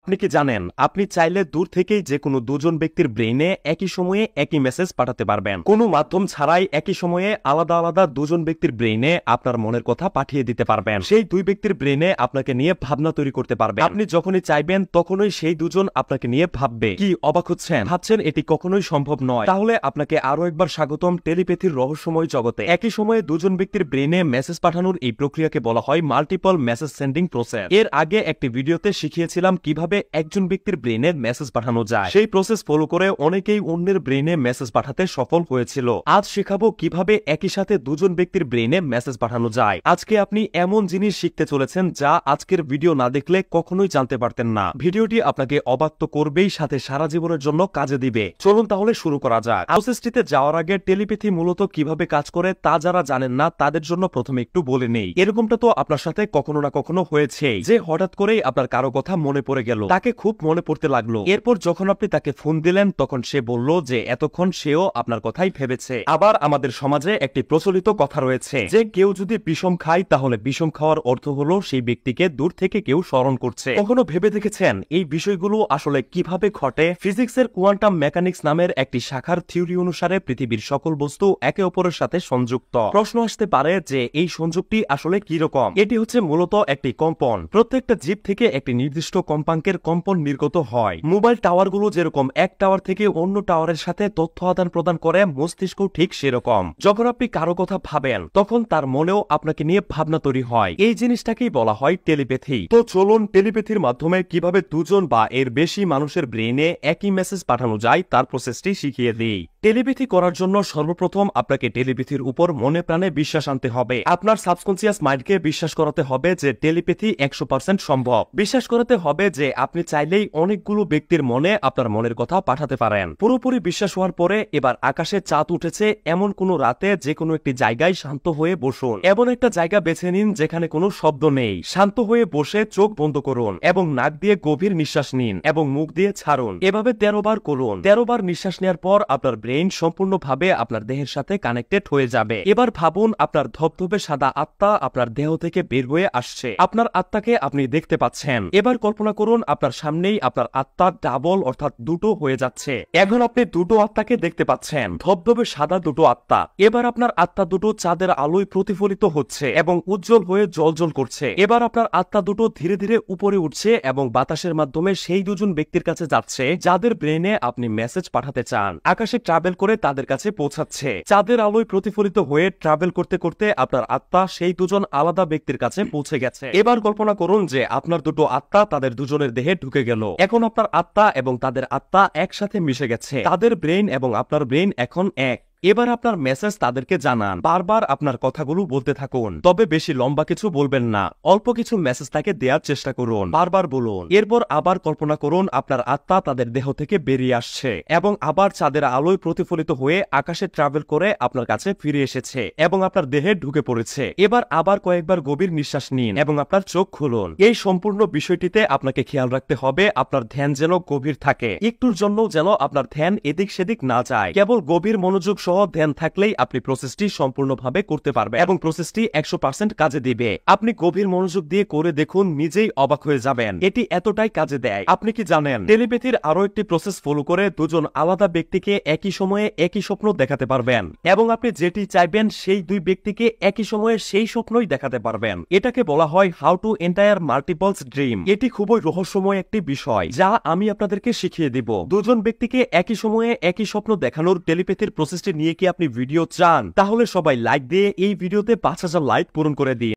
আপনি কি জানেন আপনি চাইলে দূর থেকেই যে কোনো দুজন ব্যক্তির ব্রেইনে একই সময়ে একই মেসেজ পাঠাতে পারবেন। কোনো মাধ্যম ছাড়াই একই সময়ে আলাদা আলাদা দুজন ব্যক্তির ব্রেইনে আপনার মনের কথা পাঠিয়ে দিতে পারবেন। সেই দুই ব্যক্তির ব্রেইনে আপনাকে নিয়ে ভাবনা তৈরি করতে পারবেন। আপনি যখনই চাইবেন তখনই সেই দুজন আপনাকে নিয়ে ভাববে। কি অবাক হচ্ছেন? ভাবছেন এটি কখনোই সম্ভব নয়? তাহলে আপনাকে আরো একবার স্বাগতম টেলিপ্যাথির রহস্যময় জগতে। একই সময়ে দুজন ব্যক্তির ব্রেইনে মেসেজ পাঠানোর এই প্রক্রিয়াকে বলা হয় মাল্টিপল মেসেজ সেন্ডিং প্রসেস। এর আগে একটি ভিডিওতে শিখিয়েছিলাম কিভাবে একজন ব্যক্তির ব্রেইনে মেসেজ পাঠানো যায়। সেই প্রসেস ফলো করে অনেকেই অন্যের ব্রেইনে মেসেজ পাঠাতে সফল হয়েছিল। আজ শেখাবো কিভাবে একই সাথে দুজন ব্যক্তির ব্রেইনে মেসেজ পাঠানো যায়। আজকে আপনি এমন জিনিস শিখতে চলেছেন যা আজকের ভিডিও না দেখলে কখনোই জানতে পারতেন না। ভিডিওটি আপনাকে অবাক তো করবেই, সাথে সারা জীবনের জন্য কাজে দিবে। চলুন তাহলে শুরু করা যাক। প্রসেসটিতে যাওয়ার আগে টেলিপ্যাথি মূলত কিভাবে কাজ করে তা যারা জানেন না তাদের জন্য প্রথমে একটু বলে নেই। এরকমটা তো আপনার সাথে কখনো না কখনো হয়েছে যে হঠাৎ করেই আপনার কারো কথা মনে পড়ে গেল, তাকে খুব মনে পড়তে লাগলো। এরপর যখন আপনি তাকে ফোন দিলেন তখন সে বলল যে এতক্ষণ সেও আপনার কথাই ভেবেছে। আবার আমাদের সমাজে একটি প্রচলিত কথা রয়েছে যে কেউ যদি বিষম খায় তাহলে বিষম খাওয়ার অর্থ হলো সেই ব্যক্তিকে দূর থেকে কেউ স্মরণ করছে। কখনো ভেবে দেখেছেন এই বিষয়গুলো আসলে কিভাবে ঘটে? ফিজিক্সের কোয়ান্টাম মেকানিক্স নামের একটি শাখার থিওরি অনুসারে পৃথিবীর সকল বস্তু একে অপরের সাথে সংযুক্ত। প্রশ্ন আসতে পারে যে এই সংযোগটি আসলে কি রকম? এটি হচ্ছে মূলত একটি কম্পন। প্রত্যেকটা জীব থেকে একটি নির্দিষ্ট কম্পাঙ্কের কম্পন নির্গত হয়। মোবাইল টাওয়ারগুলো যেরকম এক টাওয়ার থেকে অন্য টাওয়ারের সাথে তথ্য আদান প্রদান করে, মস্তিষ্ক ঠিক সেরকম। যখন আপনি কারো কথা ভাবেন তখন তার মনেও আপনাকে নিয়ে ভাবনা তৈরি হয়। এই জিনিসটাকেই বলা হয় টেলিপ্যাথি। তো চলুন টেলিপ্যাথির মাধ্যমে কিভাবে দুজন বা এর বেশি মানুষের ব্রেইনে একই মেসেজ পাঠানো যায় তার প্রসেসটি শিখিয়ে দিই। টেলিপ্যাথি করার জন্য সর্বপ্রথম আপনাকে টেলিপ্যাথির উপর মনে প্রাণে বিশ্বাস আনতে হবে। আপনার সাবকনসিয়াস মাইন্ডকে বিশ্বাস করাতে হবে যে টেলিপ্যাথি 100% সম্ভব। বিশ্বাস করাতে হবে যে আপনি চাইলেই অনেকগুলো ব্যক্তির মনে আপনার মনের কথা পাঠাতে পারেন। পুরোপুরি বিশ্বাস হওয়ার পরে এবার আকাশে চাঁদ উঠেছে এমন কোন রাতে যে কোনো একটি জায়গায় শান্ত হয়ে বসুন। এমন একটা জায়গা বেছে নিন যেখানে কোনো শব্দ নেই। শান্ত হয়ে বসে চোখ বন্ধ করুন এবং নাক দিয়ে গভীর নিঃশ্বাস নিন এবং মুখ দিয়ে ছাড়ুন। এভাবে 13 বার করুন। 13 বার নিঃশ্বাস নেওয়ার পর আপনার ব্রেইন সম্পূর্ণভাবে আপনার দেহের সাথে কানেক্টেড হয়ে যাবে। এবার ভাবুন আপনার ধবধবে সাদা আত্মা আপনার দেহ থেকে বের হয়ে আসছে। আপনার আত্মাকে আপনি দেখতে পাচ্ছেন। এবার কল্পনা করুন আপনার সামনেই আপনার আত্মা ডাবল অর্থাৎ দুটো হয়ে যাচ্ছে। এখন আপনি দুটো আত্মাকে দেখতে পাচ্ছেন, ধবধবে সাদা দুটো আত্মা। এবার আপনার আত্মা দুটো চাঁদের আলোয় প্রতিফলিত হচ্ছে এবং উজ্জ্বল হয়ে জ্বলজ্বল করছে। এবার আপনার আত্মা দুটো ধীরে ধীরে উপরে উঠছে এবং বাতাসের মাধ্যমে সেই দুজন ব্যক্তির কাছে যাচ্ছে যাদের ব্রেনে আপনি মেসেজ পাঠাতে চান। আকাশে ট্রাভেল করে তাদের কাছে পৌঁছাচ্ছে। চাঁদের আলোয় প্রতিফলিত হয়ে ট্রাভেল করতে করতে আপনার আত্মা সেই দুজন আলাদা ব্যক্তির কাছে পৌঁছে গেছে। এবার কল্পনা করুন যে আপনার দুটো আত্মা তাদের দুজনের দেহে ঢুকে গেল। এখন আপনার আত্মা এবং তাদের আত্মা একসাথে মিশে গেছে। তাদের ব্রেন এবং আপনার ব্রেন এখন এক। এবার আপনার মেসেজ তাদেরকে জানান। বারবার আপনার কথাগুলো বলতে থাকুন, তবে বেশি লম্বা কিছু বলবেন না। অল্প কিছু মেসেজ তাকে দেওয়ার চেষ্টা করুন। বারবার বলুন। এরপর আবার কল্পনা করুন আপনার আত্মা তাদের দেহ থেকে বেরিয়ে আসছে এবং আবার চাঁদের আলোয় প্রতিফলিত হয়ে আকাশে ট্রাভেল করে আপনার কাছে ফিরে এসেছে এবং আপনার দেহে ঢুকে পড়েছে। এবার আবার কয়েকবার গভীর নিঃশ্বাস নিন এবং আপনার চোখ খুলুন। এই সম্পূর্ণ বিষয়টিতে আপনাকে খেয়াল রাখতে হবে আপনার ধ্যান যেন গভীর থাকে। একটুর জন্য যেন আপনার ধ্যান এদিক সেদিক না যায়। কেবল গভীর মনোযোগ সহ ধ্যান থাকলেই আপনি প্রসেসটি সম্পূর্ণভাবে করতে পারবেন এবং প্রসেসটি 100% কাজে দিবে। আপনি গভীর মনোযোগ দিয়ে করে দেখুন, নিজেই অবাক হয়ে যাবেন। এটি এতটাই কাজে দেয়। আপনি কি জানেন টেলিপ্যাথির আরো একটি প্রসেস ফলো করে দুজন আলাদা ব্যক্তিকে একই সময়ে একই স্বপ্ন দেখাতে পারবেন এবং আপনি যেটি চাইবেন সেই দুই ব্যক্তিকে একই সময়ে সেই স্বপ্নই দেখাতে পারবেন। এটাকে বলা হয় how to entire multiples dream. এটি খুবই রহস্যময় একটি বিষয় যা আমি আপনাদেরকে শিখিয়ে দিব। দুজন ব্যক্তিকে একই সময়ে একই স্বপ্ন দেখানোর টেলিপ্যাথির প্রসেসটি নিয়ে কি আপনি ভিডিও চান? তাহলে সবাই লাইক দিয়ে এই ভিডিওতে 5000 লাইক পূরণ করে দিন।